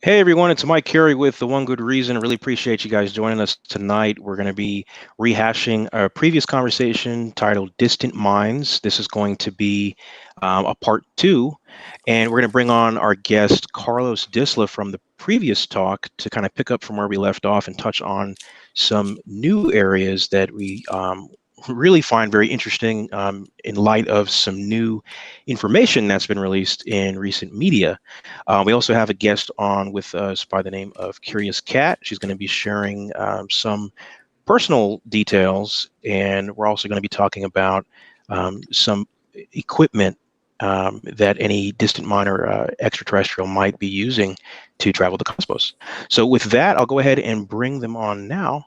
Hey everyone, it's Mike Carey with The One Good Reason. I really appreciate you guys joining us tonight. We're going to be rehashing a previous conversation titled Distant Minds. This is going to be a part two, and we're going to bring on our guest, Carlos Disla, from the previous talk to kind of pick up from where we left off and touch on some new areas that we really find very interesting in light of some new information that's been released in recent media. We also have a guest on with us by the name of Curious Cat. She's going to be sharing some personal details, and we're also going to be talking about some equipment that any distant mind or extraterrestrial might be using to travel the cosmos. So with that, I'll go ahead and bring them on now.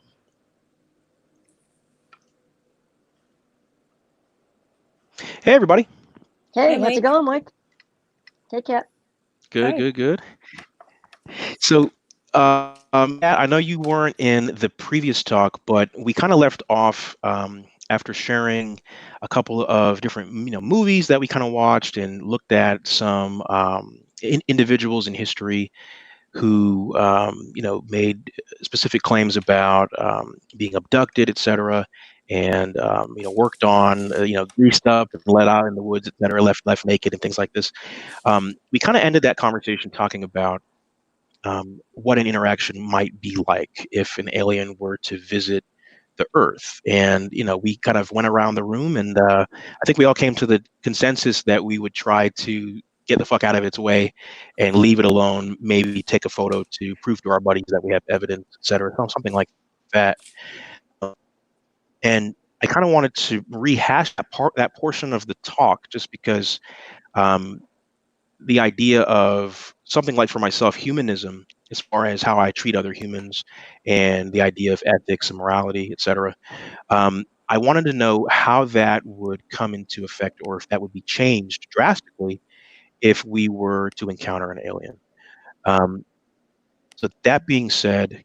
Hey, everybody. Hey, how's it going, Mike? Take care. Good, Hey. good, good. So, Matt, I know you weren't in the previous talk, but we kind of left off after sharing a couple of different, movies that we kind of watched and looked at some individuals in history who, made specific claims about being abducted, etc., and worked on, greased up and let out in the woods, etc., left naked and things like this. We kind of ended that conversation talking about what an interaction might be like if an alien were to visit the Earth. And, we kind of went around the room, and I think we all came to the consensus that we would try to get the fuck out of its way and leave it alone, maybe take a photo to prove to our buddies that we have evidence, et cetera, something like that. And I kind of wanted to rehash that portion of the talk, just because the idea of something like, for myself, humanism, as far as how I treat other humans and the idea of ethics and morality, etc. I wanted to know how that would come into effect, or if that would be changed drastically if we were to encounter an alien. So that being said,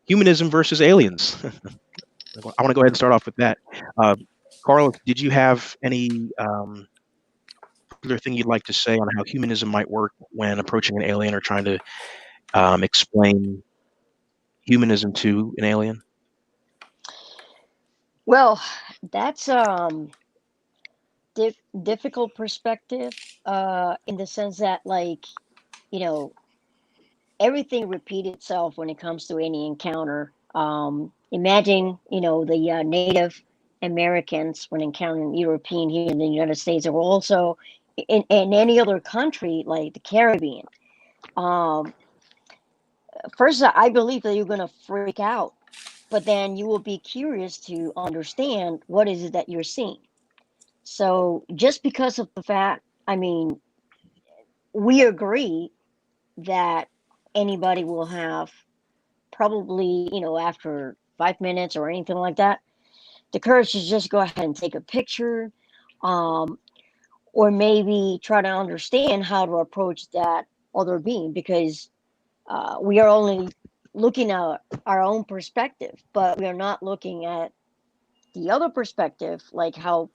humanism versus aliens. I want to go ahead and start off with that. Carlos, did you have any particular thing you'd like to say on how humanism might work when approaching an alien or trying to explain humanism to an alien? Well, that's difficult perspective in the sense that, like, you know, everything repeats itself when it comes to any encounter. Imagine, the Native Americans when encountering European here in the United States, or also in any other country like the Caribbean. Um, First, I believe that you're going to freak out, but then you will be curious to understand what is it that you're seeing. So just because of the fact, I mean, we agree that anybody will have probably, after 5 minutes or anything like that, the courage to just go ahead and take a picture, um, or maybe try to understand how to approach that other being, because we are only looking at our own perspective, but we are not looking at the other perspective, like how,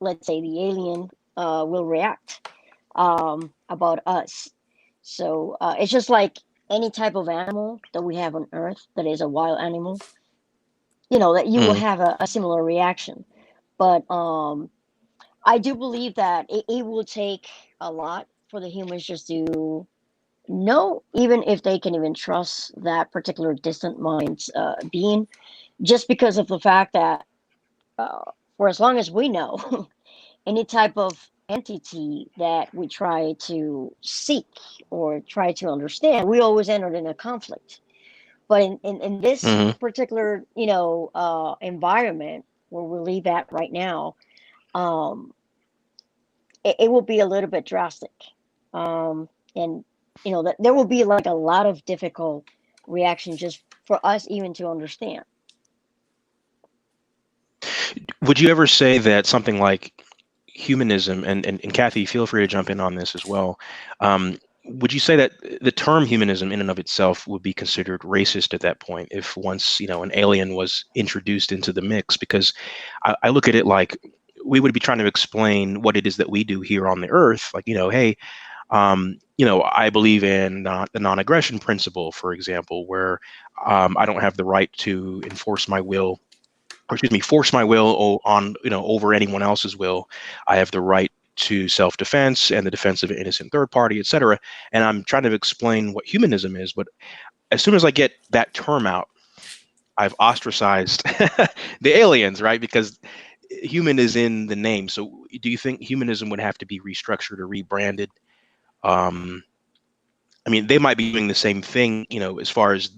let's say, the alien will react about us. So it's just like any type of animal that we have on Earth that is a wild animal, that you will Mm. have a similar reaction. But I do believe that it will take a lot for the humans just to know, even if they can even trust that particular distant mind's being, just because of the fact that for as long as we know, any type of entity that we try to seek or try to understand, we always enter in a conflict. But in this Hmm. particular, environment where we live at right now, um, it will be a little bit drastic. And, that there will be like a lot of difficult reaction just for us even to understand. Would you ever say that something like humanism, and Kathy, feel free to jump in on this as well. Would you say that the term humanism in and of itself would be considered racist at that point if once, an alien was introduced into the mix? Because I look at it like we would be trying to explain what it is that we do here on the earth. Like, hey, I believe in the non-aggression principle, for example, where I don't have the right to enforce my will, or excuse me, force my will on, over anyone else's will. I have the right to self-defense and the defense of an innocent third party, etc. And I'm trying to explain what humanism is, but as soon as I get that term out, I've ostracized the aliens, right? Because human is in the name. So do you think humanism would have to be restructured or rebranded? Um, I mean, they might be doing the same thing, as far as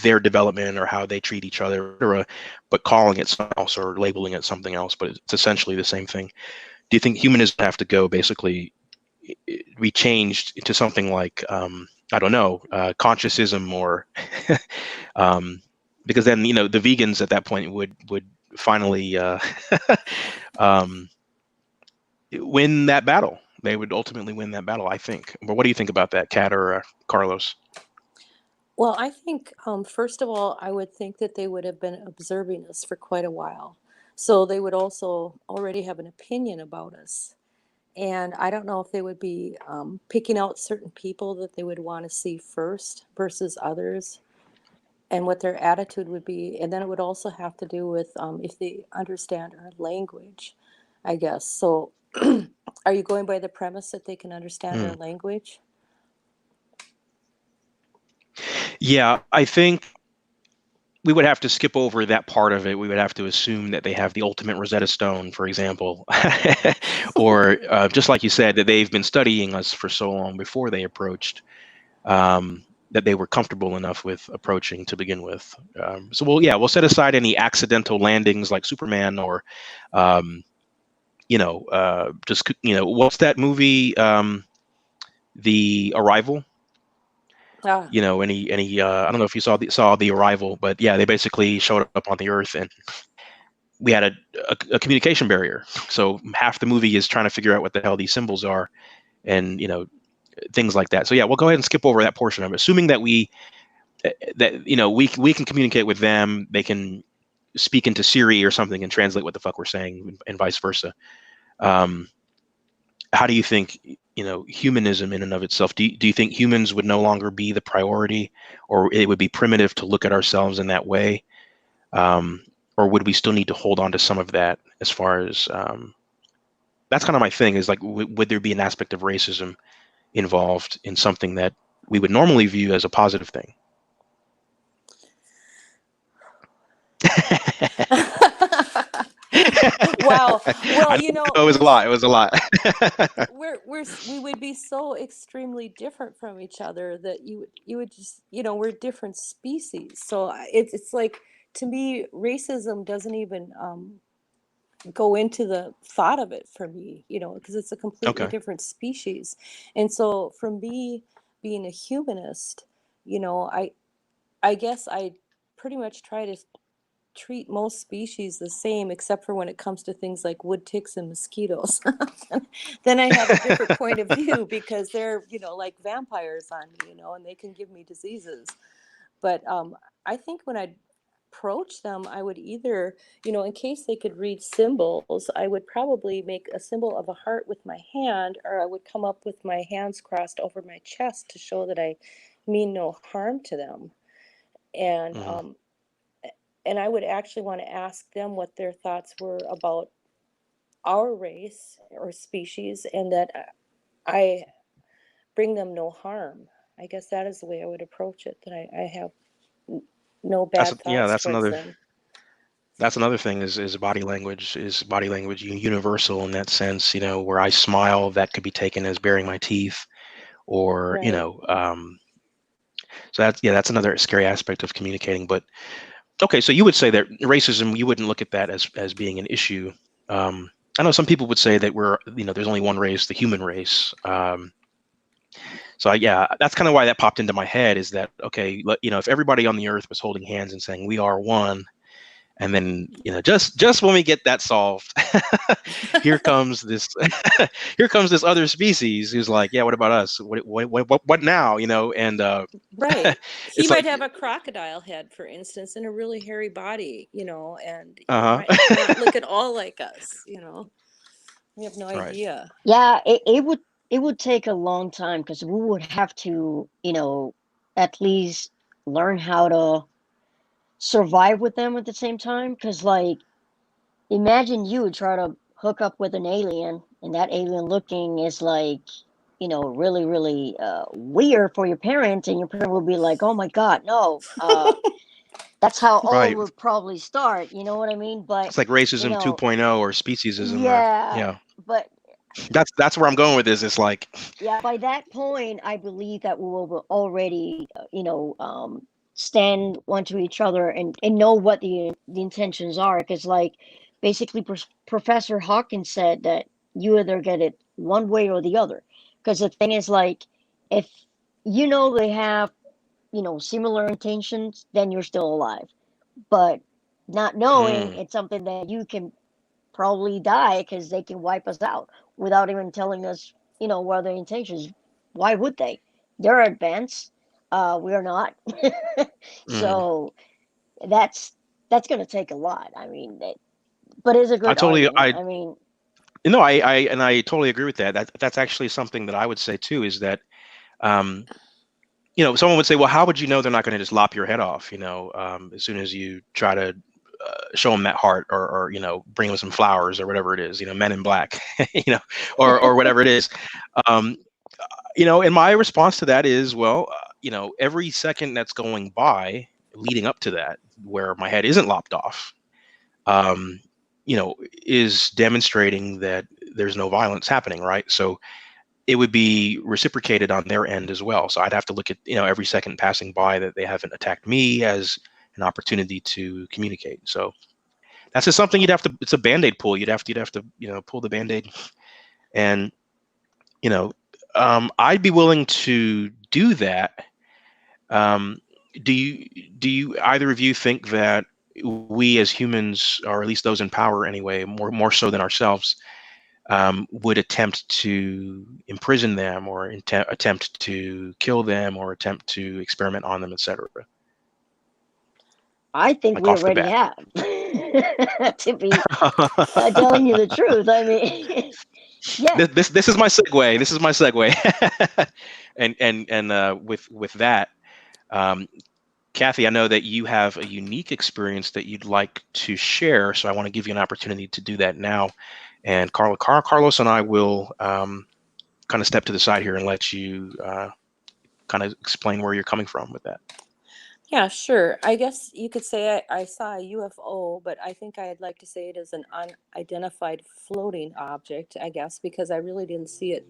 their development or how they treat each other, etc., but calling it something else or labeling it something else, but it's essentially the same thing. Do you think humanism have to go basically be changed into something like, I don't know, consciousism, or um, because then, the vegans at that point would finally um, win that battle. They would ultimately win that battle, I think. But what do you think about that, Kat or Carlos? Well, I think, first of all, I would think that they would have been observing us for quite a while. So they would also already have an opinion about us. And I don't know if they would be picking out certain people that they would want to see first versus others, and what their attitude would be. And then it would also have to do with if they understand our language, I guess. So are you going by the premise that they can understand Hmm. our language? Yeah, I think we would have to skip over that part of it. We would have to assume that they have the ultimate Rosetta Stone, for example, or just like you said, that they've been studying us for so long before they approached, that they were comfortable enough with approaching to begin with. So we'll set aside any accidental landings like Superman, or um, just what's that movie? The Arrival. Ah, Any I don't know if you saw the Arrival, but yeah, they basically showed up on the Earth, and we had a communication barrier. So half the movie is trying to figure out what the hell these symbols are, and things like that. So yeah, we'll go ahead and skip over that portion of it, assuming that we can communicate with them. They can speak into Siri or something and translate what the fuck we're saying, and vice versa. Um, how do you think, humanism in and of itself? Do you think humans would no longer be the priority, or it would be primitive to look at ourselves in that way? Or would we still need to hold on to some of that, as far as that's kind of my thing, is like, would there be an aspect of racism involved in something that we would normally view as a positive thing? wow. Well, I know it was a lot. It was a lot. we would be so extremely different from each other that you would just, we're different species. So it's like, to me, racism doesn't even go into the thought of it for me, because it's a completely Okay. different species. And so for me, being a humanist, I guess I pretty much try to treat most species the same, except for when it comes to things like wood ticks and mosquitoes. Then I have a different point of view, because they're, like vampires on me, and they can give me diseases. But I think when I approach them, I would either, in case they could read symbols, I would probably make a symbol of a heart with my hand, or I would come up with my hands crossed over my chest to show that I mean no harm to them. And Hmm. I would actually want to ask them what their thoughts were about our race or species, and that I bring them no harm. I guess that is the way I would approach it, that I have no That's bad yeah. thoughts towards them. That's another thing, is body language. Is body language universal in that sense? Where I smile, that could be taken as baring my teeth, or Right. So that's another scary aspect of communicating. But okay, so you would say that racism, you wouldn't look at that as being an issue. I know some people would say that there's only one race, the human race. So yeah, that's kind of why that popped into my head, is that, okay, if everybody on the earth was holding hands and saying we are one, and then just when we get that solved, here comes this here comes this other species who's like, yeah, what about us? What now? And Right. He it's might like, have a crocodile head, for instance, and a really hairy body, and might not uh-huh. look at all like us. We have no Right. idea. Yeah, it would it would take a long time because we would have to, at least learn how to survive with them at the same time. Because, like, imagine you would try to hook up with an alien, and that alien looking is like, really, really weird for your parents, and your parent will be like, "Oh my God, no." That's how all Right. would probably start. You know what I mean? But It's like you racism know, 2.0 or speciesism or yeah. yeah. But That's where I'm going with this. It's like yeah, by that point, I believe that we will already, stand one to each other and know what the intentions are. Because, like, basically, Professor Hawkins said that you either get it one way or the other. Because the thing is, like, if they have similar intentions, then you're still alive. But not knowing, mm, it's something that you can probably die because they can wipe us out without even telling us, what their intentions. Why would they? They're advanced. We're not. mm. So that's going to take a lot. I mean, but it's a I good totally argument. I I mean, I totally agree with that. That's actually something that I would say too is that um someone would say, well, how would you know they're not going to just lop your head off, as soon as you try to show them that heart or bring them some flowers or whatever it is, Men in Black, or whatever it is. Um, and my response to that is, well, every second that's going by leading up to that, where my head isn't lopped off, um, is demonstrating that there's no violence happening, right? So it would be reciprocated on their end as well. So I'd have to look at, every second passing by that they haven't attacked me as an opportunity to communicate. So that's just something it's a Band-Aid pull. You'd have to, pull the Band-Aid and, you know, I'd be willing to do that. Um, do you either of you think that we as humans, or at least those in power anyway, more so than ourselves, would attempt to imprison them or attempt to kill them or attempt to experiment on them, etc.? I think Like we off the already bat. have. To be telling you the truth, I mean, yeah. This is my segue. This is my segue. And with that, um, Kathy, I know that you have a unique experience that you'd like to share, so I want to give you an opportunity to do that now. And Carlos and I will kind of step to the side here and let you kind of explain where you're coming from with that. Yeah, sure. I guess you could say I saw a UFO, but I think I'd like to say it is an unidentified floating object, I guess, because I really didn't see it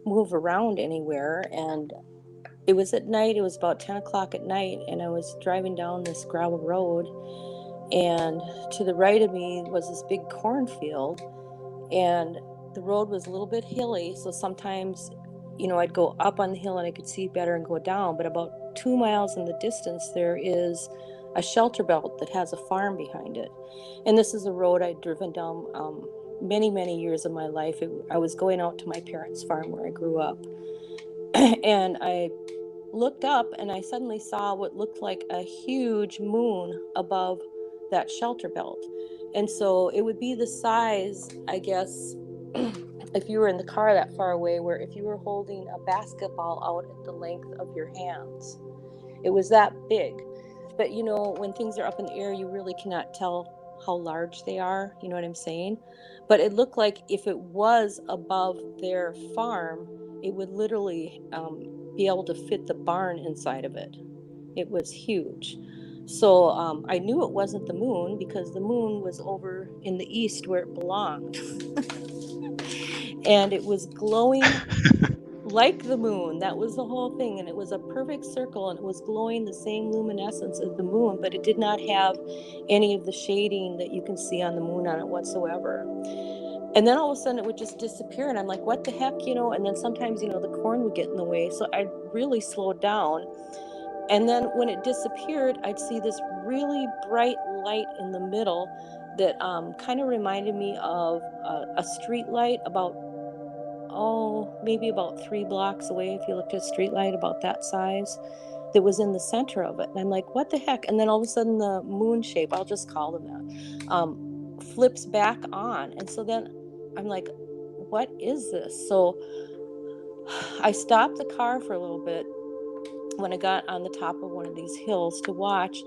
move around anywhere. And it was at night, it was about 10 o'clock at night, and I was driving down this gravel road. And to the right of me was this big cornfield, and the road was a little bit hilly, so sometimes I'd go up on the hill and I could see better and go down. But about 2 miles in the distance there is a shelter belt that has a farm behind it, and this is a road I'd driven down many years of my life. I was going out to my parents' farm where I grew up. And I looked up and I suddenly saw what looked like a huge moon above that shelter belt. And so it would be the size, I guess, if you were in the car that far away, where if you were holding a basketball out at the length of your hands, it was that big. But when things are up in the air, you really cannot tell how large they are. You know what I'm saying? But it looked like if it was above their farm, it would literally be able to fit the barn inside of it. It was huge. So I knew it wasn't the moon because the moon was over in the east where it belonged. And it was glowing like the moon. That was the whole thing. And it was a perfect circle, and it was glowing the same luminescence as the moon, but it did not have any of the shading that you can see on the moon on it whatsoever. And then all of a sudden it would just disappear, and I'm like, what the heck, and then sometimes, the corn would get in the way. So I really slowed down. And then when it disappeared, I'd see this really bright light in the middle that kind of reminded me of a street light about, maybe about 3 blocks away. If you looked at a street light about that size, that was in the center of it. And I'm like, what the heck? And then all of a sudden the moon shape, I'll just call them that, flips back on. And so then I'm like, what is this? So I stopped the car for a little bit when I got on the top of one of these hills to watch.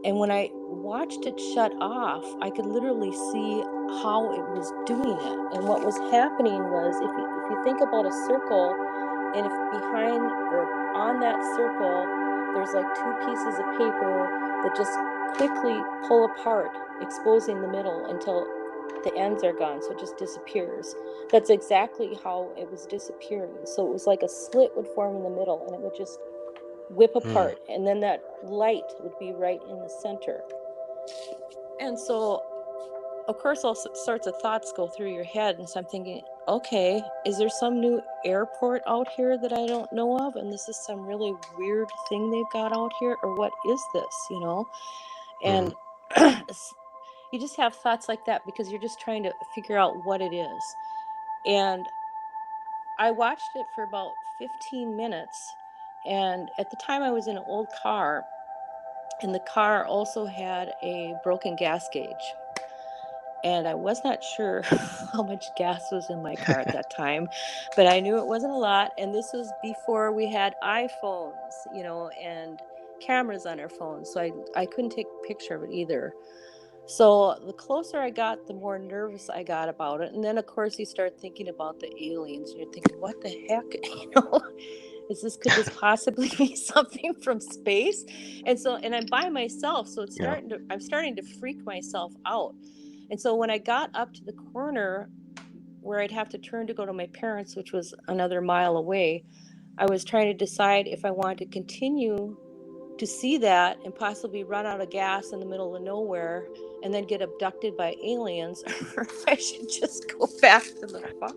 And when I watched it shut off, I could literally see how it was doing it. And what was happening was, if you think about a circle, and if behind or on that circle, there's like two pieces of paper that just quickly pull apart, exposing the middle until the ends are gone, so it just disappears. That's exactly how it was disappearing. So it was like a slit would form in the middle, and it would just whip apart, and then that light would be right in the center. And so, of course, all sorts of thoughts go through your head, and so I'm thinking, okay, is there some new airport out here that I don't know of, and this is some really weird thing they've got out here, or what is this, you know? And you just have thoughts like that because you're just trying to figure out what it is. And I watched it for about 15 minutes, and at the time I was in an old car, and the car also had a broken gas gauge. And I was not sure how much gas was in my car at that time, but I knew it wasn't a lot. And this was before we had iPhones, you know, and cameras on our phones. So I couldn't take a picture of it either. So the closer I got, the more nervous I got about it. And then, of course, you start thinking about the aliens, and you're thinking, what the heck, you know? Could this possibly be something from space? And I'm by myself, so Yeah. I'm starting to freak myself out. And so when I got up to the corner where I'd have to turn to go to my parents, which was another mile away, I was trying to decide if I wanted to continue to see that and possibly run out of gas in the middle of nowhere and then get abducted by aliens, or if I should just go back to the farm,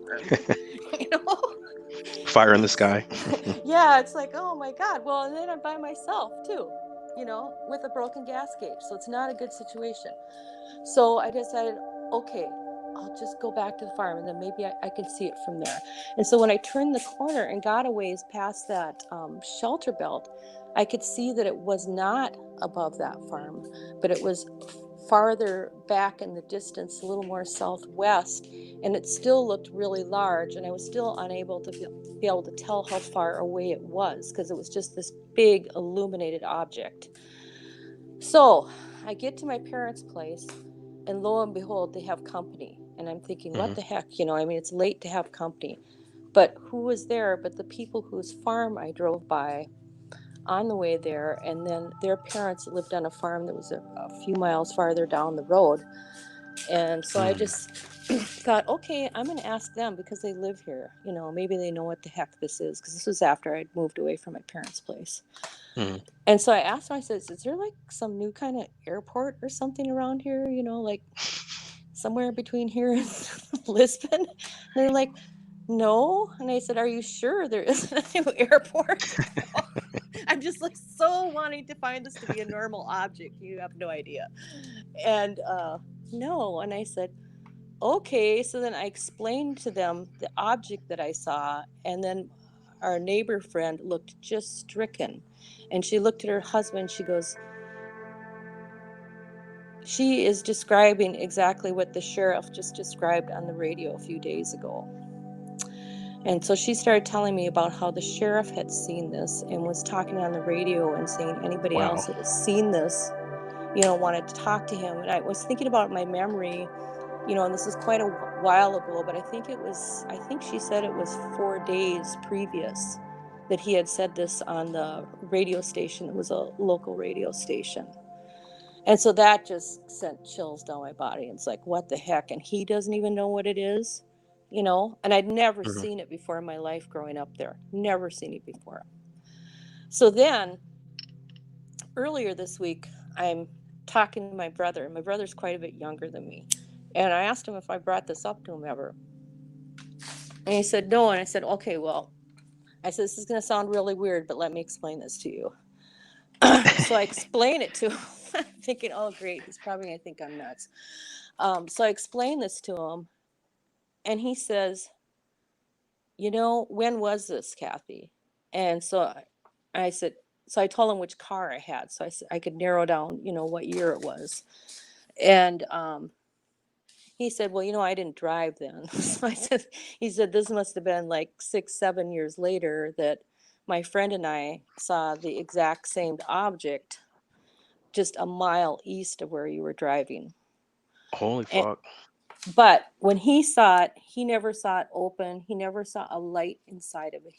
you know? Fire in the sky. Yeah, it's like, oh my God. Well, and then I'm by myself too, you know, with a broken gas gauge. So it's not a good situation. So I decided, okay, I'll just go back to the farm, and then maybe I can see it from there. And so when I turned the corner and got a ways past that shelter belt, I could see that it was not above that farm, but it was farther back in the distance, a little more southwest, and it still looked really large, and I was still unable to be able to tell how far away it was because it was just this big illuminated object. So I get to my parents' place, and lo and behold, they have company. And I'm thinking, what the heck? You know, I mean, it's late to have company. But who was there but the people whose farm I drove by on the way there? And then their parents lived on a farm that was a few miles farther down the road. And so I just thought, okay, I'm going to ask them because they live here. You know, maybe they know what the heck this is, because this was after I'd moved away from my parents' place. And so I asked them, I said, is there like some new kind of airport or something around here, you know, like somewhere between here and Lisbon? And they're like, no. And I said, are you sure there isn't a new airport? I'm just like so wanting to find this to be a normal object. You have no idea. And no. And I said, okay. So then I explained to them the object that I saw. And then our neighbor friend looked just stricken. And she looked at her husband. She goes, she is describing exactly what the sheriff just described on the radio a few days ago. And so she started telling me about how the sheriff had seen this and was talking on the radio and saying anybody Wow. else that has seen this, you know, wanted to talk to him. And I was thinking about my memory, you know, and this is quite a while ago, but I think she said it was 4 days previous that he had said this on the radio station. It was a local radio station. And so that just sent chills down my body. It's like, what the heck? And he doesn't even know what it is, you know? And I'd never seen it before in my life growing up there. Never seen it before. So then, earlier this week, I'm talking to my brother. My brother's quite a bit younger than me. And I asked him if I brought this up to him ever. And he said, no. And I said, okay, well, I said, this is going to sound really weird, but let me explain this to you. So I explain it to him, thinking, oh, great, he's probably going to think I'm nuts. So I explained this to him, and he says, you know, when was this, Kathy? And so I said, so I told him which car I had, so I could narrow down, you know, what year it was. And He said, well, I didn't drive then. So he said, this must have been like 6, 7 years later that my friend and I saw the exact same object just a mile east of where you were driving. Holy And, fuck. but when he saw it, he never saw it open. He never saw a light inside of it.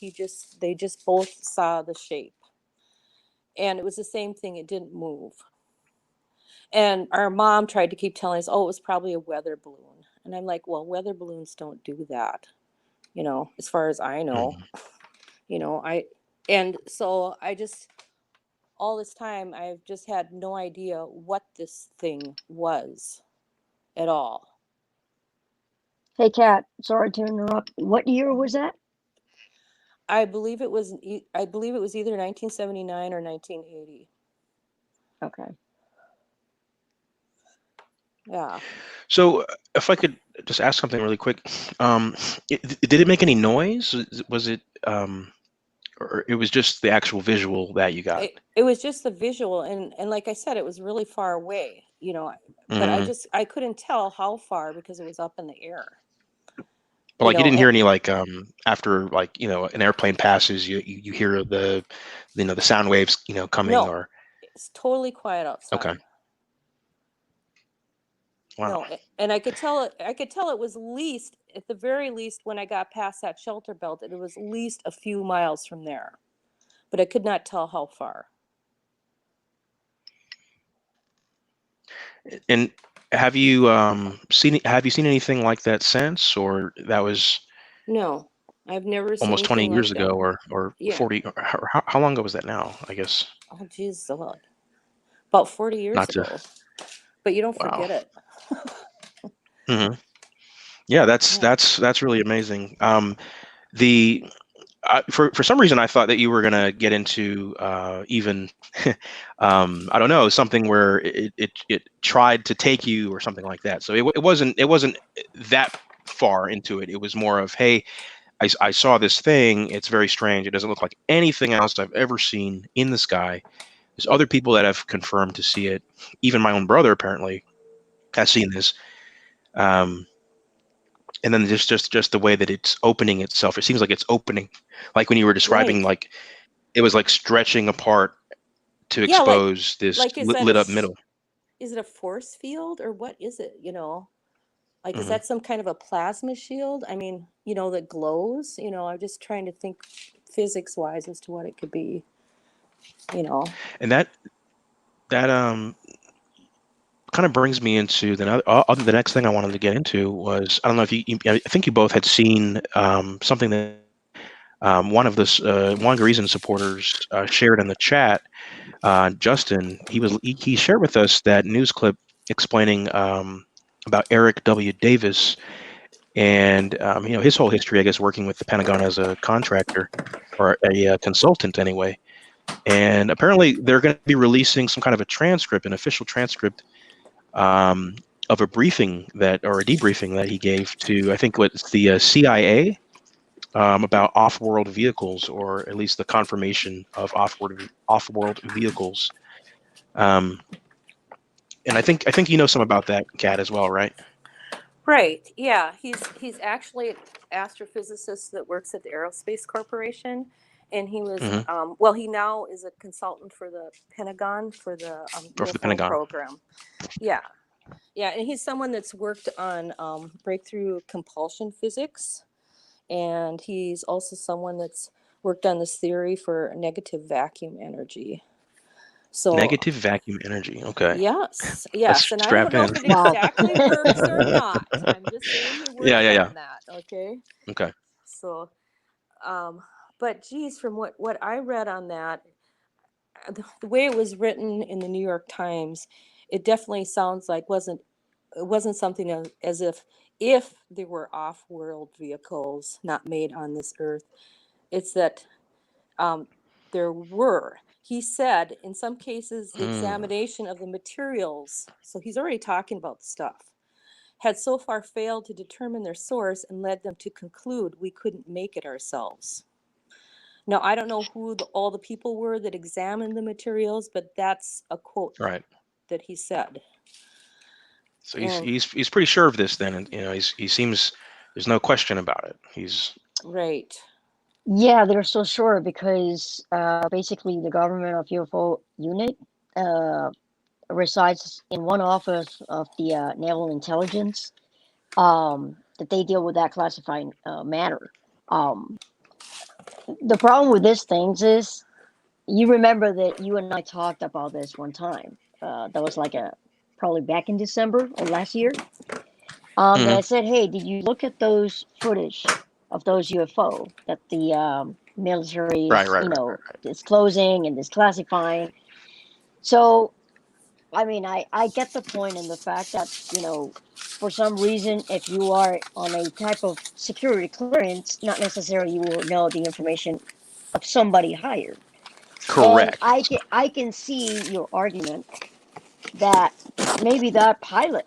They just both saw the shape. And it was the same thing. It didn't move. And our mom tried to keep telling us, oh, it was probably a weather balloon. And I'm like, well, weather balloons don't do that, as far as I know. And so all this time, I've just had no idea what this thing was at all. Hey, Kat, sorry to interrupt. What year was that? I believe it was either 1979 or 1980. Okay. Yeah. So, if I could just ask something really quick, did it make any noise? Was it, or it was just the actual visual that you got? It was just the visual, and like I said, it was really far away, but Mhm. I couldn't tell how far because it was up in the air. But like you didn't And hear any like after like an airplane passes, you hear the the sound waves coming no, or it's totally quiet outside. okay. Wow. No, and I could tell it was at the very least, when I got past that shelter belt, it was at least a few miles from there, but I could not tell how far. And have you seen anything like that since, or that was No, I've never seen almost 20 anything years like ago, that. or Yeah. 40? Or how long ago was that now? I guess Oh, geez, about 40 years not to. ago. But you don't Wow. forget it. Hmm. Yeah, Yeah. that's really amazing. The for some reason I thought that you were gonna get into even I don't know, something where it tried to take you or something like that. So it wasn't that far into it. It was more of, hey, I saw this thing. It's very strange. It doesn't look like anything else I've ever seen in the sky. There's other people that have confirmed to see it. Even my own brother apparently has seen this. Um, and then just the way that it's opening itself. It seems like it's opening, like when you were describing, Right. like it was like stretching apart to Yeah, expose this is that lit up middle. is it a force field or what is it, Like, is Hmm. that some kind of a plasma shield? I mean, that glows, I'm just trying to think physics wise as to what it could be, you know. And that kind of brings me into the next thing I wanted to get into was, I don't know if I think you both had seen something that one Reason supporters shared in the chat. Justin, he shared with us that news clip explaining about Eric W. Davis and his whole history, I guess, working with the Pentagon as a contractor or a consultant anyway. And apparently, they're going to be releasing some kind of an official transcript um, of a briefing or a debriefing that he gave to, I think, what's the CIA about off-world vehicles, or at least the confirmation of off-world vehicles. Um, and I think you know some about that, Kat, as well, right? Right. Yeah. He's actually an astrophysicist that works at the Aerospace Corporation, and he was Hmm. well. He now is a consultant for the Pentagon for the Or for the UFO Pentagon. program. Yeah. Yeah, and he's someone that's worked on breakthrough compulsion physics, and he's also someone that's worked on this theory for negative vacuum energy. So Negative vacuum energy. Okay. Let's yes, and I don't strap know in. if it Wow. exactly works or not. I'm just saying he Yeah, works yeah, yeah. on that. Okay, Okay. so but geez, from what I read on that, the way it was written in the New York Times, it definitely sounds like it wasn't something as if there were off-world vehicles not made on this earth. It's that there were. He said in some cases the Mm, examination of the materials, so he's already talking about the stuff, had so far failed to determine their source and led them to conclude we couldn't make it ourselves. Now, I don't know who all the people were that examined the materials, but that's a quote right. that he said. So And he's pretty sure of this then, and he seems there's no question about it. He's right. Yeah, they're so sure because basically the government of UFO unit uh, resides in one office of the Naval Intelligence that they deal with that classified matter. Um, the problem with these things is you remember that you and I talked about this one time. That was like probably back in December of last year. That Mhm. I said, hey, did you look at those footage of those UFO that the military Right, is, right, right, right. disclosing and disclassifying? So, I mean, I get the point in the fact that, for some reason, if you are on a type of security clearance, not necessarily you will know the information of somebody higher. And Correct. I can see your argument that maybe that pilot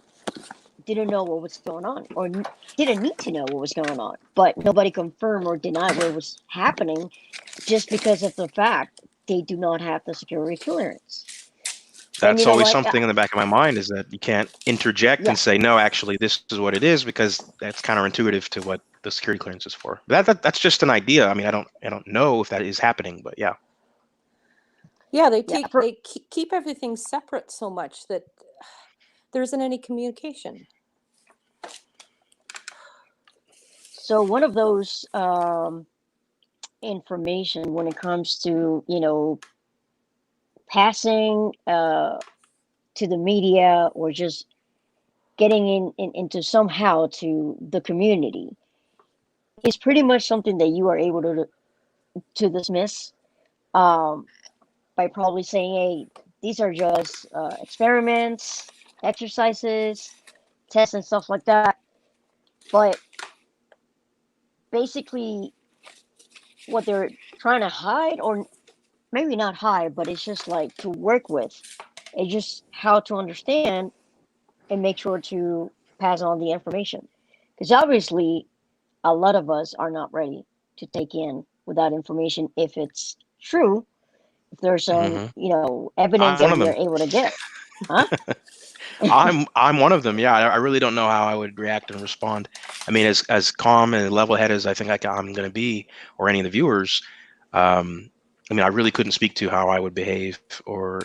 didn't know what was going on or didn't need to know what was going on, but nobody confirmed or denied what was happening just because of the fact they do not have the security clearance. And you That's know always what? something in the back of my mind is that you can't interject Yeah, and say, no, actually, this is what it is, because that's counterintuitive to what the security clearance is for. That's just an idea. I mean, I don't know if that is happening, but yeah. Yeah, yeah. they keep everything separate so much that there isn't any communication. So one of those information when it comes to passing to the media or just getting into somehow to the community is pretty much something that you are able to dismiss um, by probably saying, hey, these are just experiments, exercises, tests, and stuff like that. But basically, what they're trying to hide, or maybe not hide, but it's just like to work with, it's just how to understand and make sure to pass on the information. Because obviously, a lot of us are not ready to take in without information if it's true, if there's some, Hmm. evidence I'm one that of we them. are able to get. Huh? I'm one of them. Yeah, I really don't know how I would react and respond. I mean, as calm and level-headed as I think I'm going to be, or any of the viewers. Um, I mean, I really couldn't speak to how I would behave or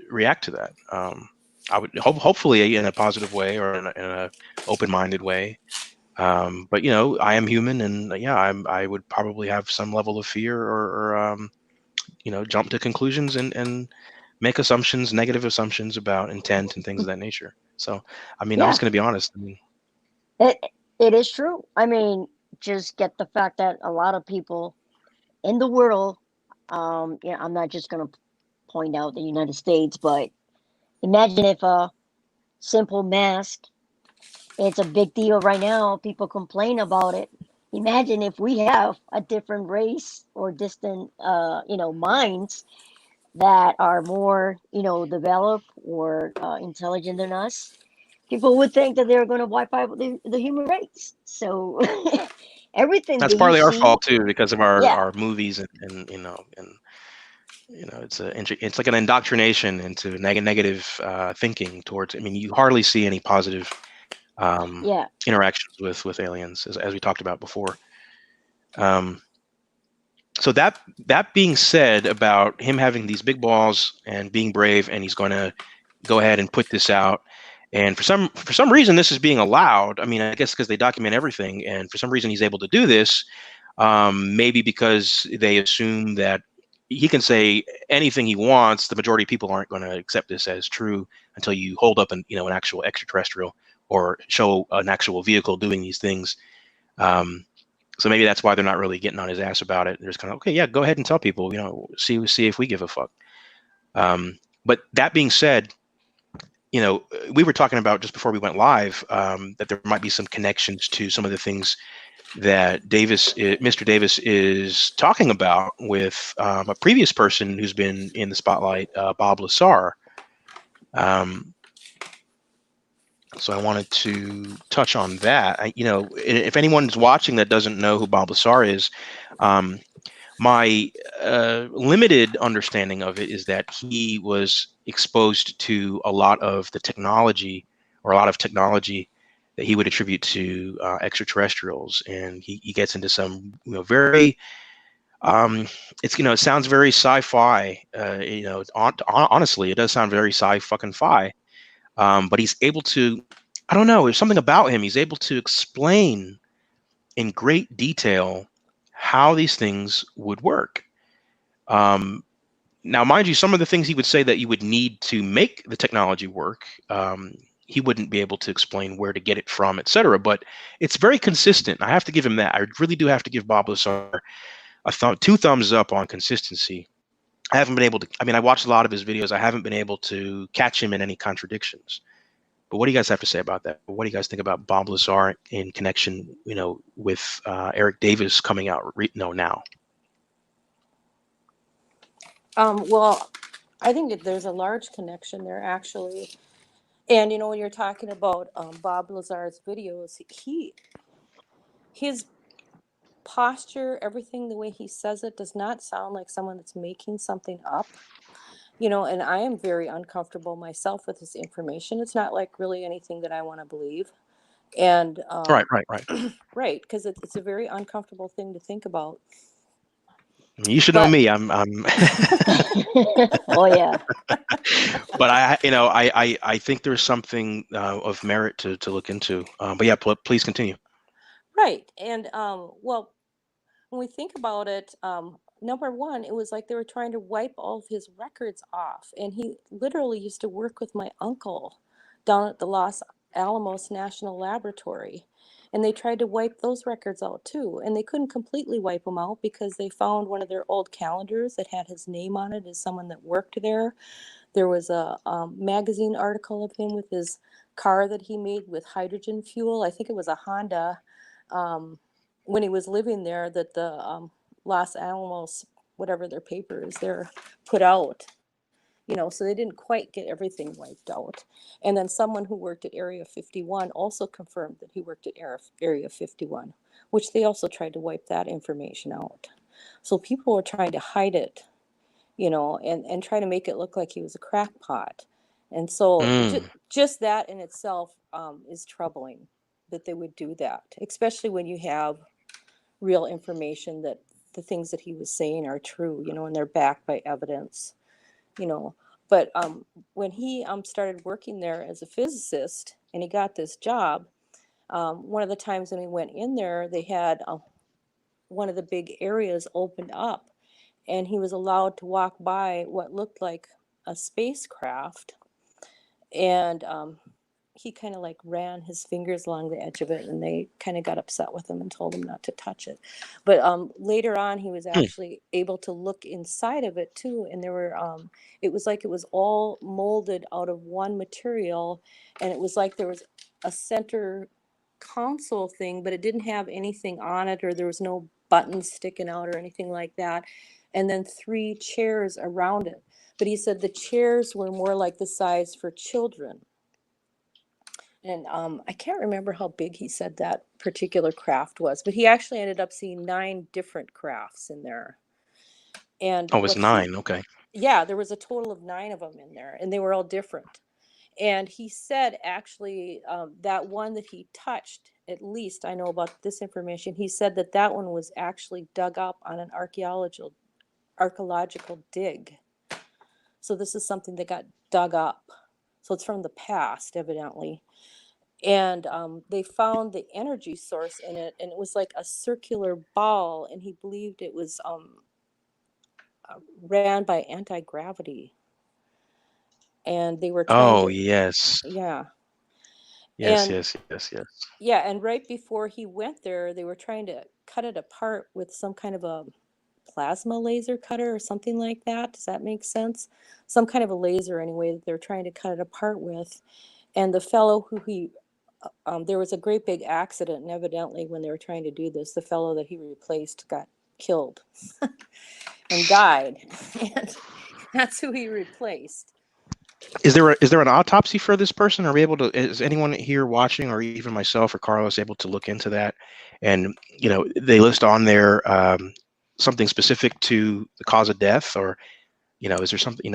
react to that. I would hopefully in a positive way or in a open-minded way. But I am human, and yeah, I would probably have some level of fear or jump to conclusions and make assumptions, negative assumptions about intent and things of that nature. So, I mean, I'm Yeah, just going to be honest. I mean, it, it is true. I mean, just get the fact that a lot of people in the world, I'm not just going to point out the United States, but imagine if a simple mask, it's a big deal right now. People complain about it. Imagine if we have a different race or distant, minds that are more, developed or intelligent than us. People would think that they're going to wipe out the human race. So everything that's that you partly our see, fault too, because of our yeah, our movies and it's like an indoctrination into negative thinking towards. I mean, you hardly see any positive um, yeah, interactions with aliens, as we talked about before. Um, so that being said, about him having these big balls and being brave, and he's going to go ahead and put this out. And for some reason, this is being allowed. I mean, I guess because they document everything, and for some reason, he's able to do this. Maybe because they assume that he can say anything he wants. The majority of people aren't going to accept this as true until you hold up an actual extraterrestrial or show an actual vehicle doing these things. Um, so maybe that's why they're not really getting on his ass about it. They're just kind of, okay, yeah, go ahead and tell people, see if we give a fuck. But that being said, we were talking about just before we went live that there might be some connections to some of the things that Mr. Davis is talking about with a previous person who's been in the spotlight, Bob Lazar. Um, so I wanted to touch on that. If anyone's watching that doesn't know who Bob Lazar is, um, my limited understanding of it is that he was exposed to a lot of the technology or a lot of technology that he would attribute to extraterrestrials, and he gets into some very it's it sounds very sci-fi. Honestly, it does sound very sci-fucking-fi. But he's able to, I don't know, there's something about him. He's able to explain in great detail how these things would work. Now, mind you, some of the things he would say that you would need to make the technology work, he wouldn't be able to explain where to get it from, etc. But it's very consistent. I have to give him that. I really do have to give Bob Lazar two thumbs up on consistency. I haven't been able to, I mean, I watched a lot of his videos. I haven't been able to catch him in any contradictions. But what do you guys have to say about that? What do you guys think about Bob Lazar in connection, with Eric Davis coming out now? Well, I think that there's a large connection there, actually. And when you're talking about Bob Lazar's videos, his posture, everything, the way he says it, does not sound like someone that's making something up. And I am very uncomfortable myself with this information. It's not like really anything that I want to believe. And Right. right, because it's a very uncomfortable thing to think about. You should know But me. I'm Oh yeah. but I think there's something of merit to look into. But yeah, please continue. right. And well, when we think about it, number one, it was like they were trying to wipe all of his records off. And he literally used to work with my uncle down at the Los Alamos National Laboratory. And they tried to wipe those records out too. And they couldn't completely wipe them out because they found one of their old calendars that had his name on it as someone that worked there. There was a magazine article of him with his car that he made with hydrogen fuel. I think it was a Honda. When he was living there, that the Los Alamos, whatever their paper is, they're put out. So they didn't quite get everything wiped out. And then someone who worked at Area 51 also confirmed that he worked at Area 51, which they also tried to wipe that information out. So people were trying to hide it, and try to make it look like he was a crackpot. And so just that in itself is troubling, that they would do that, especially when you have real information that the things that he was saying are true, and they're backed by evidence. But when he started working there as a physicist and he got this job, one of the times when he went in there, they had one of the big areas opened up, and he was allowed to walk by what looked like a spacecraft. And he kind of like ran his fingers along the edge of it, and they kind of got upset with him and told him not to touch it. But later on, he was actually able to look inside of it too, and there were it was like it was all molded out of one material, and it was like there was a center console thing, but it didn't have anything on it, or there was no buttons sticking out or anything like that, and then 3 chairs around it. But he said the chairs were more like the size for children. And I can't remember how big he said that particular craft was, but he actually ended up seeing 9 different crafts in there. And Oh, it's 9. Okay. Yeah, there was a total of 9 of them in there, and they were all different. And he said, actually, that one that he touched, at least I know about this information, he said that one was actually dug up on an archaeological dig. So this is something that got dug up. So it's from the past, evidently. And they found the energy source in it, and it was like a circular ball, and he believed it was ran by anti-gravity. And they were trying Oh, to, yes. yeah. Yes, And yes. yeah, and right before he went there, they were trying to cut it apart with some kind of a plasma laser cutter or something like that. Does that make sense? Some kind of a laser, anyway, that they're trying to cut it apart with. And the fellow who there was a great big accident, and evidently when they were trying to do this, the fellow that he replaced got killed and died. And that's who he replaced. Is there an autopsy for this person? Are we able to? Is anyone here watching, or even myself or Carlos, able to look into that? And they list on there something specific to the cause of death, or is there something?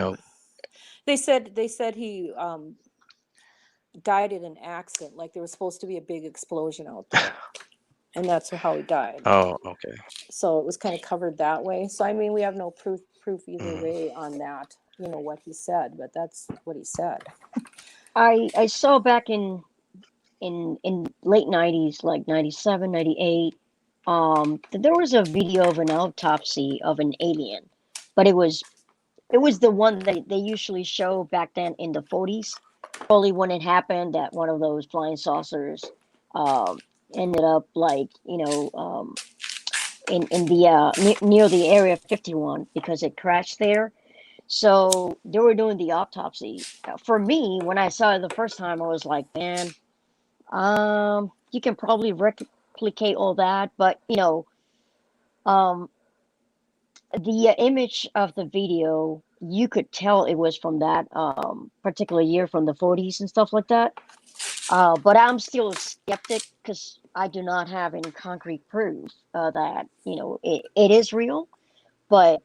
They said he died in an accident. Like there was supposed to be a big explosion out there, and that's how he died. Oh, okay. So it was kind of covered that way. So I mean, we have no proof either Mhm. way on that. You know what he said, but that's what he said. I saw back in late 90s, like 97, 98, that there was a video of an autopsy of an alien, but it was the one that they usually show back then in the 40s. Probably when it happened that one of those flying saucers um, ended up like in the near the Area 51 because it crashed there. So they were doing the autopsy. For me, when I saw it the first time, I was like, man, you can probably replicate all that, but um, the image of the video, you could tell it was from that particular year, from the 40s and stuff like that. But I'm still a skeptic because I do not have any concrete proof that it is real. But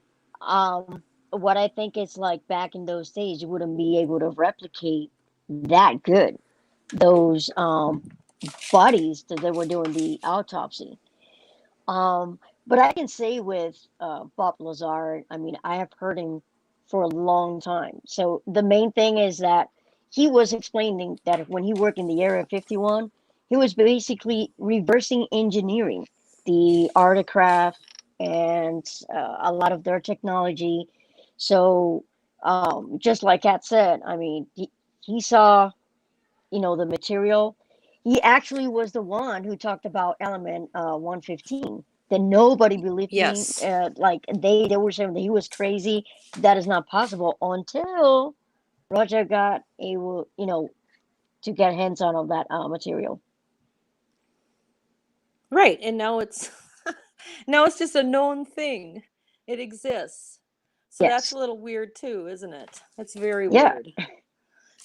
what I think is like back in those days, you wouldn't be able to replicate that good those bodies that they were doing the autopsy. Um, but I can say with Bob Lazar, I mean, I have heard him for a long time. So the main thing is that he was explaining that when he worked in the Area 51, he was basically reversing engineering the articraft and a lot of their technology. So just like Kat said, I mean, he saw the material. He actually was the one who talked about element 115. That nobody believed me. Yes. Like they were saying that he was crazy. That is not possible until Roger got able, to get hands on that material. Right. And now it's now it's just a known thing. It exists. So that's Yes. a little weird too, isn't it? It's very Yeah. weird.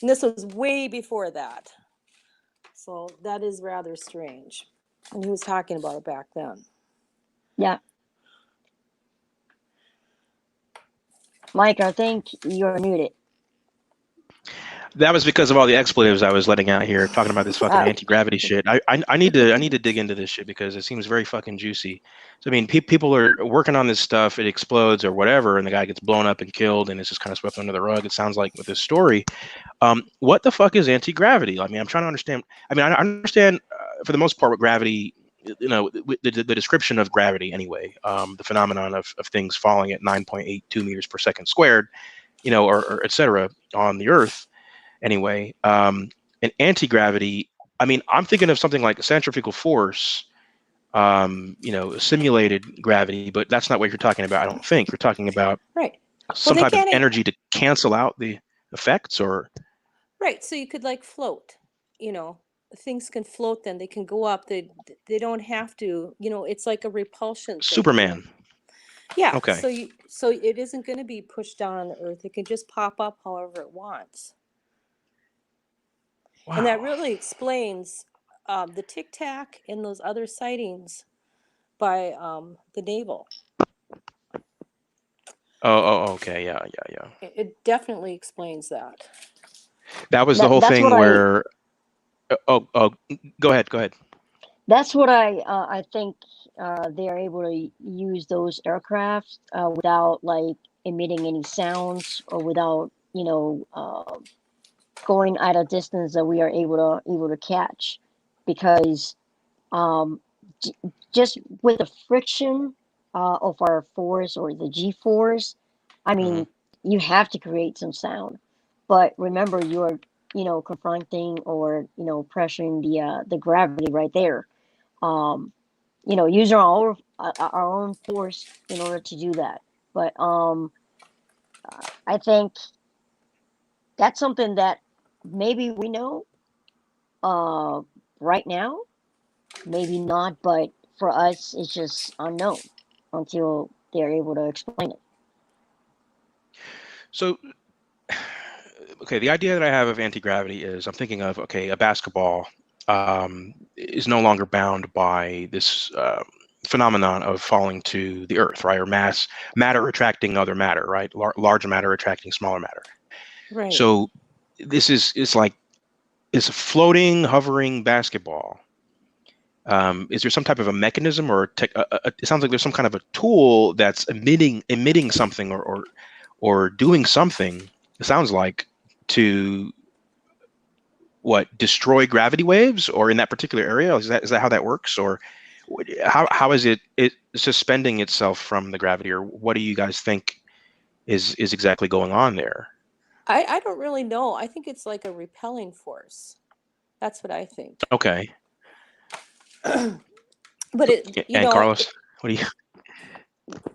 And this was way before that. So that is rather strange. And he was talking about it back then. Yeah. Mike, I think you're muted. That was because of all the expletives I was letting out here, talking about this fucking anti-gravity shit. I need to dig into this shit because it seems very fucking juicy. So I mean, people are working on this stuff. It explodes or whatever, and the guy gets blown up and killed, and it's just kind of swept under the rug. It sounds like with this story. What the fuck is anti-gravity? I mean, I'm trying to understand. I mean, I understand for the most part what gravity. The description of gravity anyway. The phenomenon of things falling at 9.82 meters per second squared. Or et cetera on the Earth. Anyway, and anti-gravity, I mean, I'm thinking of something like centrifugal force, simulated gravity, but that's not what you're talking about. I don't think you're talking about Right. some type of energy to cancel out the effects, or right. So you could like float, things can float, then they can go up. They don't have to, it's like a repulsion thing, Superman. Yeah. Okay. So it isn't going to be pushed down on the Earth. It can just pop up however it wants. Wow. And that really explains the Tic Tac and those other sightings by the naval. Oh, okay. Yeah. It definitely explains that. That was the whole That's thing what where. Go ahead. That's what I think they're able to use those aircraft without like emitting any sounds or without going at a distance that we are able to catch because um, j- just with the friction of our force or the G force, I Mm-hmm. mean, you have to create some sound. But remember, you're confronting or pressuring the gravity right there. Um, use our own force in order to do that. But I think that's something that maybe we know uh, right now, maybe not, but for us, it's just unknown until they're able to explain it. So, okay, the idea that I have of anti-gravity is I'm thinking of, okay, a basketball is no longer bound by this phenomenon of falling to the earth, right? Or matter attracting other matter, right? Large matter attracting smaller matter. Right. So it's like is a floating, hovering basketball. Is there some type of a mechanism or it sounds like there's some kind of a tool that's emitting something or doing something, it sounds like, to destroy gravity waves, or in that particular area? Is that how that works? Or how is it suspending itself from the gravity, or what do you guys think is exactly going on there? I don't really know. I think it's like a repelling force. That's what I think. Okay. But it, And Carlos, what do you?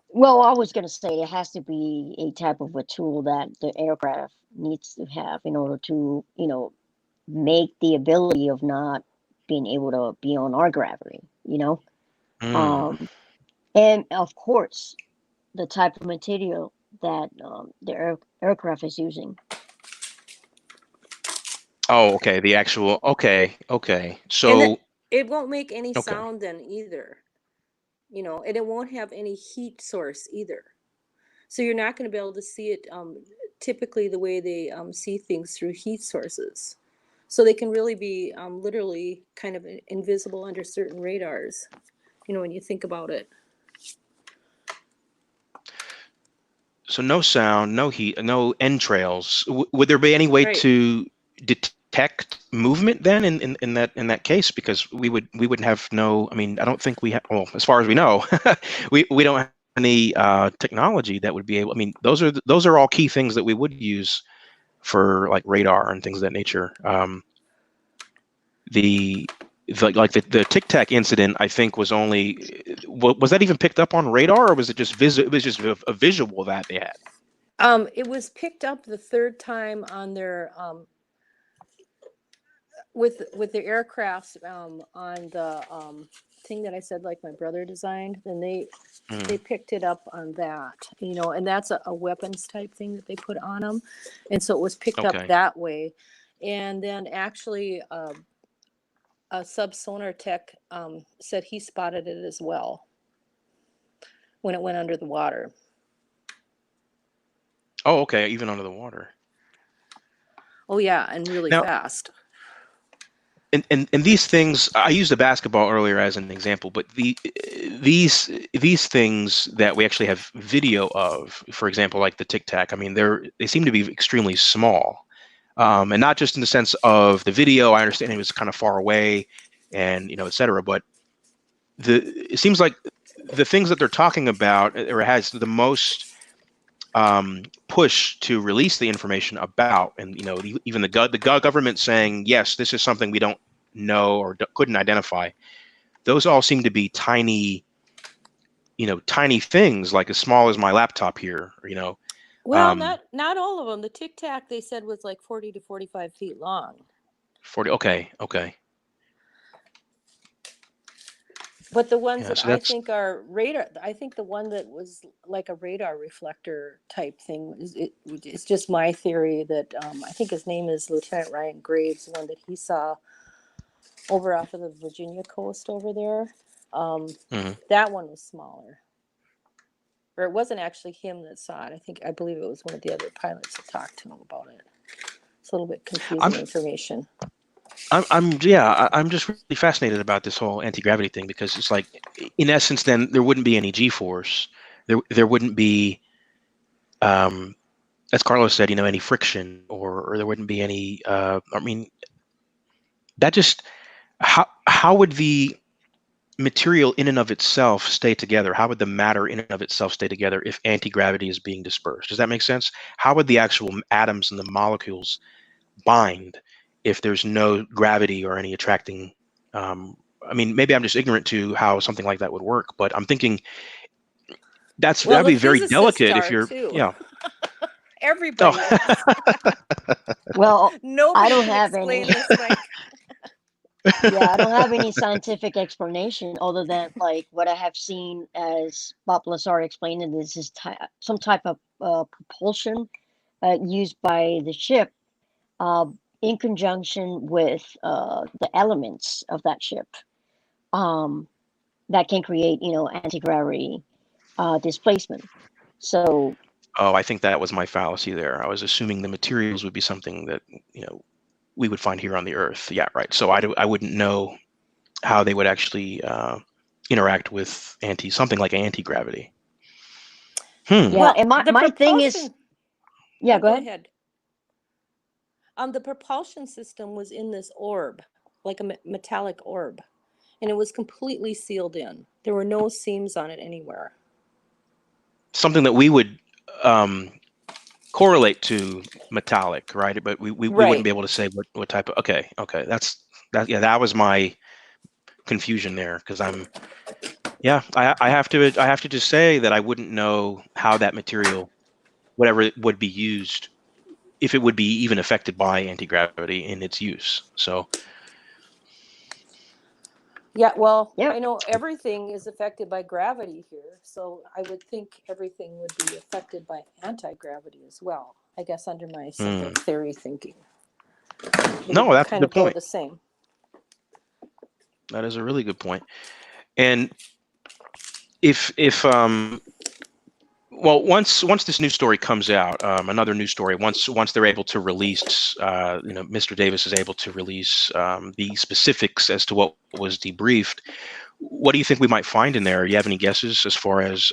Well, I was going to say it has to be a type of a tool that the aircraft needs to have in order to, make the ability of not being able to be on our gravity, Mm. and of course, the type of material that the aircraft is using. Oh, okay. The actual. Okay. and So it won't make any okay. sound then either, and it won't have any heat source either. So you're not going to be able to see it typically the way they see things through heat sources. So they can really be literally kind of invisible under certain radars, when you think about it. So no sound, no heat, no entrails. Would there be any way Right. to detect movement then in that case? Because we wouldn't have no. I mean, I don't think we have. Well, as far as we know, we don't have any technology that would be able. I mean, those are all key things that we would use for like radar and things of that nature. The Tic Tac incident, I think, was only was that even picked up on radar, or was it just It was just a visual that they had. It was picked up the third time on their with the aircrafts on the thing that I said, like my brother designed. Then they Mm. picked it up on that, and that's a weapons type thing that they put on them, and so it was picked up Okay. that way. And then actually, a sub sonar tech said he spotted it as well when it went under the water. Oh, okay. Even under the water. Oh yeah, and really Now, fast. and these things, I used the basketball earlier as an example, but these things that we actually have video of, for example, like the Tic Tac. I mean, they seem to be extremely small, and not just in the sense of the video. I understand it was kind of far away, and et cetera. But it seems like the things that they're talking about, or has the most push to release the information about, and even the government saying yes, this is something we don't know or couldn't identify. Those all seem to be tiny, tiny things like as small as my laptop here. Well, Um, not all of them. The Tic Tac they said was like 40 to 45 feet long. 40. Okay. But the ones Yeah. that So I that's think are radar, I think the one that was like a radar reflector type thing it's just my theory that I think his name is Lieutenant Ryan Graves, the one that he saw over off of the Virginia coast over there. mhm. That one was smaller. Or it wasn't actually him that saw it. I believe it was one of the other pilots that talked to him about it. It's a little bit confusing I'm information. I'm just really fascinated about this whole anti-gravity thing, because it's like, in essence, then there wouldn't be any G-force. There wouldn't be, as Carlos said, any friction, or there wouldn't be any. I mean, that just how would the material in and of itself stay together? How would the matter in and of itself stay together if anti-gravity is being dispersed? Does that make sense? How would the actual atoms and the molecules bind if there's no gravity or any attracting? I mean, maybe I'm just ignorant to how something like that would work, but I'm thinking Well, that'd the be very physicists delicate if are you're, too. yeah. Everybody Oh. is. Well, I Nobody don't can have explain any. this, Mike. Yeah, I don't have any scientific explanation other than like what I have seen as Bob Lazar explained it. This is some type of propulsion used by the ship uh, in conjunction with the elements of that ship um, that can create, anti-gravity displacement. So Oh, I think that was my fallacy there. I was assuming the materials would be something that, you know, we would find here on the Earth. Yeah, right. So I wouldn't know how they would actually interact with something like anti-gravity. Yeah, Well, and the my thing is, propulsion. yeah, Oh, go go ahead. ahead. The propulsion system was in this orb, like a metallic orb, and it was completely sealed in. There were no seams on it anywhere. Something that we would correlate to metallic, right? But we wouldn't Right. be able to say what type of. Okay, that. Yeah, that was my confusion there, because I have to just say that I wouldn't know how that material, whatever it would be used, if it would be even affected by anti-gravity in its use. So Yeah, well, Yep. I know everything is affected by gravity here, so I would think everything would be affected by anti-gravity as well. I guess under my simple theory thinking, it no, would that's a kind good of go point. the same. That is a really good point. And if well, once this new story comes out, another news story. Once they're able to release, Mr. Davis is able to release the specifics as to what was debriefed. What do you think we might find in there? You have any guesses as far as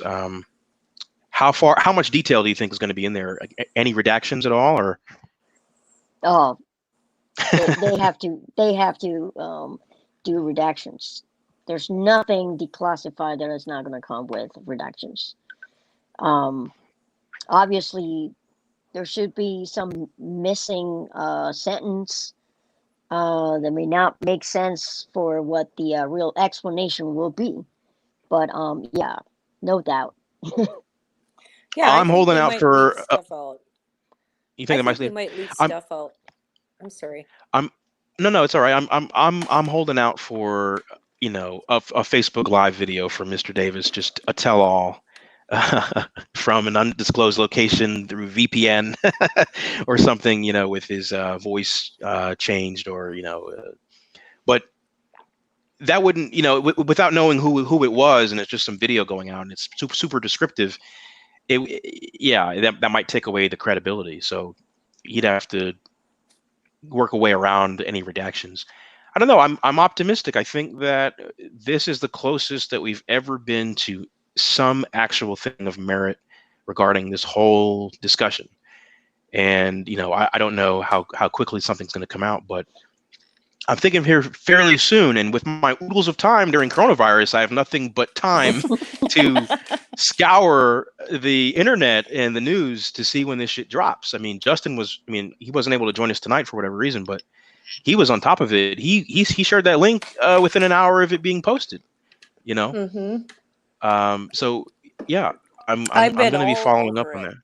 how much detail do you think is going to be in there? Any redactions at all, or? Oh, they have to do redactions. There's nothing declassified that is not going to come with redactions. Obviously, there should be some missing sentence that may not make sense for what the real explanation will be. But yeah, no doubt. Yeah, I I'm think holding they out might leave for. stuff out. You I think think they that might leave I'm stuff out. I'm sorry. I'm no, it's all right. I'm holding out for a Facebook Live video from Mr. Davis, just a tell-all from an undisclosed location through VPN or something, with his voice changed, or but that wouldn't, without knowing who it was, and it's just some video going out, and it's super, super descriptive. Yeah, that might take away the credibility. So he'd have to work a way around any redactions. I don't know. I'm optimistic. I think that this is the closest that we've ever been to some actual thing of merit regarding this whole discussion. And I don't know how quickly something's going to come out, but I'm thinking here fairly soon. And with my oodles of time during coronavirus, I have nothing but time to scour the internet and the news to see when this shit drops. I mean, he wasn't able to join us tonight for whatever reason, but he was on top of it. He shared that link within an hour of it being posted. You know, so yeah, I'm I've been going to be all following up over on it.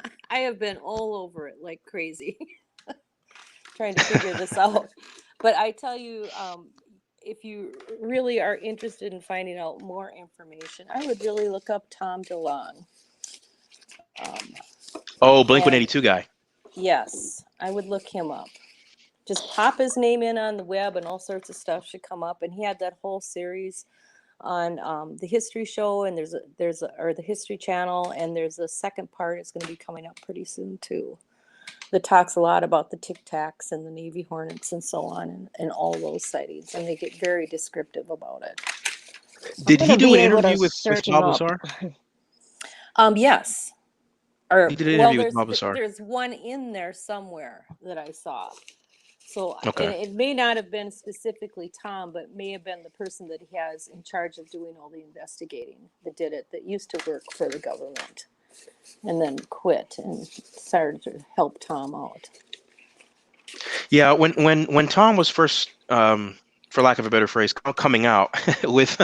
that. I have been all over it like crazy, trying to figure this out. But I tell you, if you really are interested in finding out more information, I would really look up Tom DeLonge. Oh, Blink And 182 guy. yes, I would look him up. Just pop his name in on the web, and all sorts of stuff should come up. And he had that whole series on the History Show, and or the History Channel, and there's a second part. It's going to be coming up pretty soon too. That talks a lot about the Tic Tacs and the Navy Hornets and so on, and all those sightings, and they get very descriptive about it. I'm Did he gonna do be an able to interview with search him Bob up. Lazar? Yes. He did an Well, interview with Bob Lazar. there's one in there somewhere that I saw. So, and Okay. it may not have been specifically Tom, but may have been the person that he has in charge of doing all the investigating that did it, that used to work for the government and then quit and started to help Tom out. Yeah, when Tom was first, for lack of a better phrase, coming out with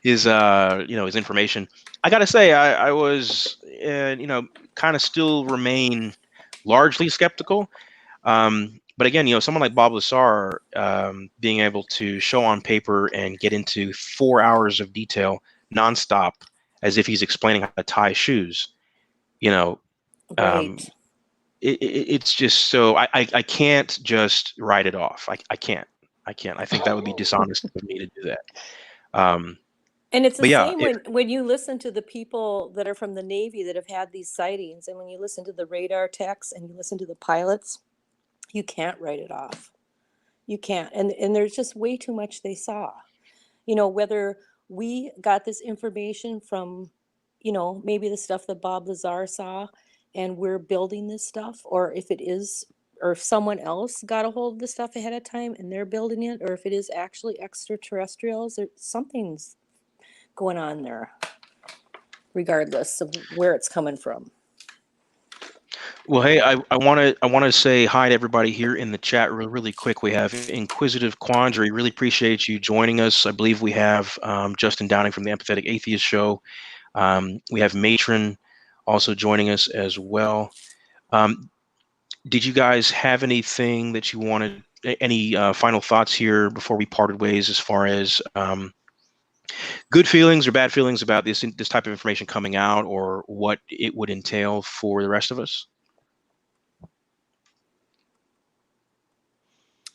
his his information, I gotta say I was kind of still remain largely skeptical. But again, someone like Bob Lazar, being able to show on paper and get into 4 hours of detail nonstop, as if he's explaining how to tie shoes, um, Right. it's just so I can't just write it off. I can't. I think that would be dishonest of me to do that. And it's the But yeah, same when you listen to the people that are from the Navy that have had these sightings, and when you listen to the radar techs and you listen to the pilots, You can't write it off. You can't. And there's just way too much they saw. You know, whether we got this information from, you know, maybe the stuff that Bob Lazar saw and we're building this stuff, or if it is, or if someone else got a hold of the stuff ahead of time and they're building it, or if it is actually extraterrestrials, or something's going on there, regardless of where it's coming from. Well, hey, I want to say hi to everybody here in the chat really quick. We have Inquisitive Quandary. Really appreciate you joining us. I believe we have Justin Downing from the Empathetic Atheist Show. We have Matron also joining us as well. Did you guys have anything that you wanted, any final thoughts here before we parted ways, as far as good feelings or bad feelings about this type of information coming out, or what it would entail for the rest of us?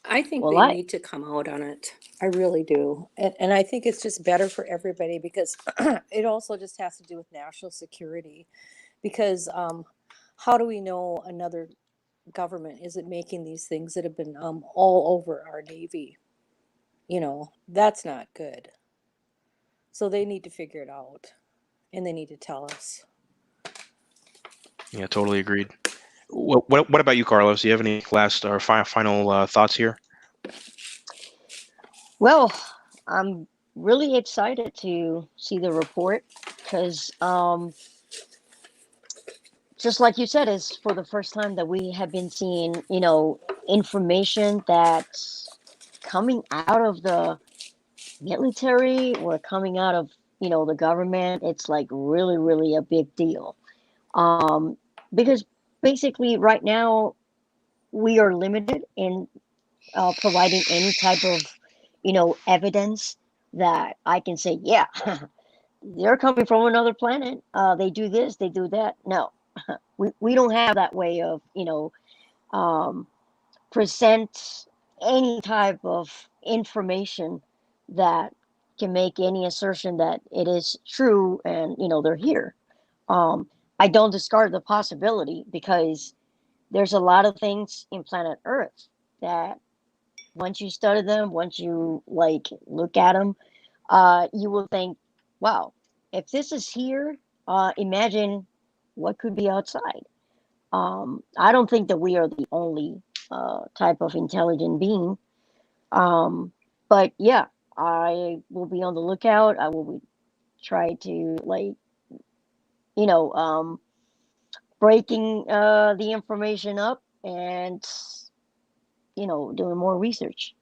I think Well, they need to come out on it. I really do. And I think it's just better for everybody, because it also just has to do with national security. Because how do we know another government isn't making these things that have been all over our Navy? You know, that's not good. So they need to figure it out, and they need to tell us. Yeah, totally agreed. What about you, Carlos? Do you have any last or final thoughts here? Well, I'm really excited to see the report because, just like you said, it's for the first time that we have been seeing, you know, information that's coming out of the military or coming out of, you know, the government. It's like really, really a big deal. Because basically right now we are limited in providing any type of, you know, evidence that I can say, yeah, they're coming from another planet. They do this, they do that. No, we don't have that way of, you know, present any type of information that can make any assertion that it is true and, you know, they're here. I don't discard the possibility, because there's a lot of things in planet Earth that once you study them, once you like look at them, you will think, wow, if this is here, imagine what could be outside. I don't think that we are the only type of intelligent being. But yeah, I will be on the lookout. I will be try to, like, you know, breaking the information up and, you know, doing more research.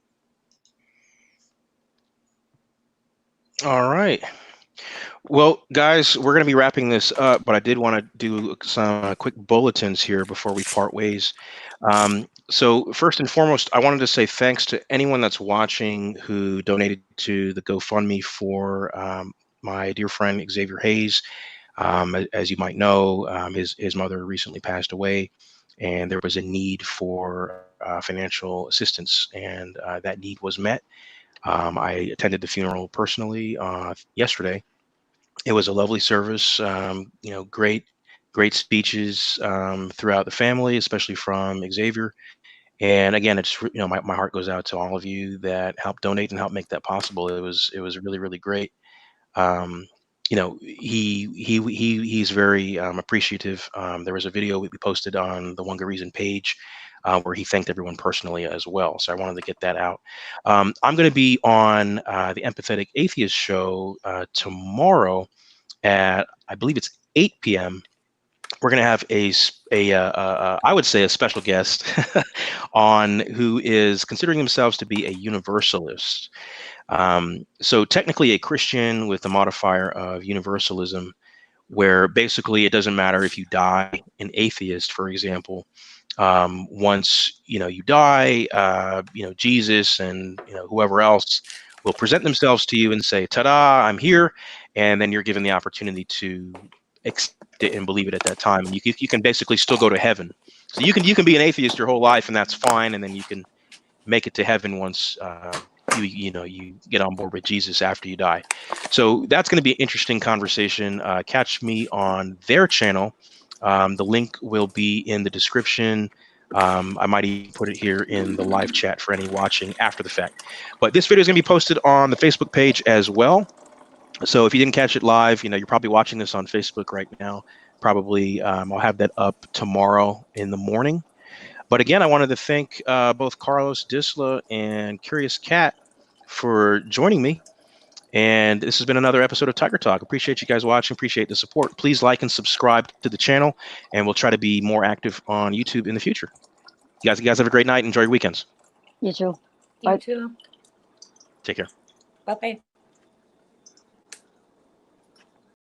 All right. Well, guys, we're going to be wrapping this up, but I did want to do some quick bulletins here before we part ways. So first and foremost, I wanted to say thanks to anyone that's watching who donated to the GoFundMe for my dear friend Xavier Hayes. As you might know, his mother recently passed away, and there was a need for financial assistance, and that need was met. I attended the funeral personally yesterday. It was a lovely service. You know, great speeches throughout the family, especially from Xavier. And again, it's, you know, my heart goes out to all of you that helped donate and help make that possible. It was really great. Um, you know, he's very appreciative. There was a video we posted on the One Good Reason page where he thanked everyone personally as well. So I wanted to get that out. I'm going to be on the Empathetic Atheist Show tomorrow at, I believe it's 8 p.m. We're going to have I would say a special guest on, who is considering themselves to be a universalist. So technically a Christian with the modifier of universalism, where basically it doesn't matter if you die an atheist, for example. Once, you know, you die, you know, Jesus and, you know, whoever else will present themselves to you and say, ta-da, I'm here. And then you're given the opportunity to accept it and believe it at that time. And you can basically still go to heaven. So you can be an atheist your whole life, and that's fine. And then you can make it to heaven once you get on board with Jesus after you die. So that's going to be an interesting conversation. Catch me on their channel. The link will be in the description I might even put it here in the live chat for any watching after the fact. But this video is going to be posted on the Facebook page as well. So if you didn't catch it live, you're probably watching this on Facebook right now. Probably I'll have that up tomorrow in the morning. But again, I wanted to thank both Carlos Disla and Curious Cat for joining me. And this has been another episode of Tiger Talk. Appreciate you guys watching. Appreciate the support. Please like and subscribe to the channel, and we'll try to be more active on YouTube in the future. You guys have a great night. Enjoy your weekends. You too. You Bye. too. Take care. Bye-bye.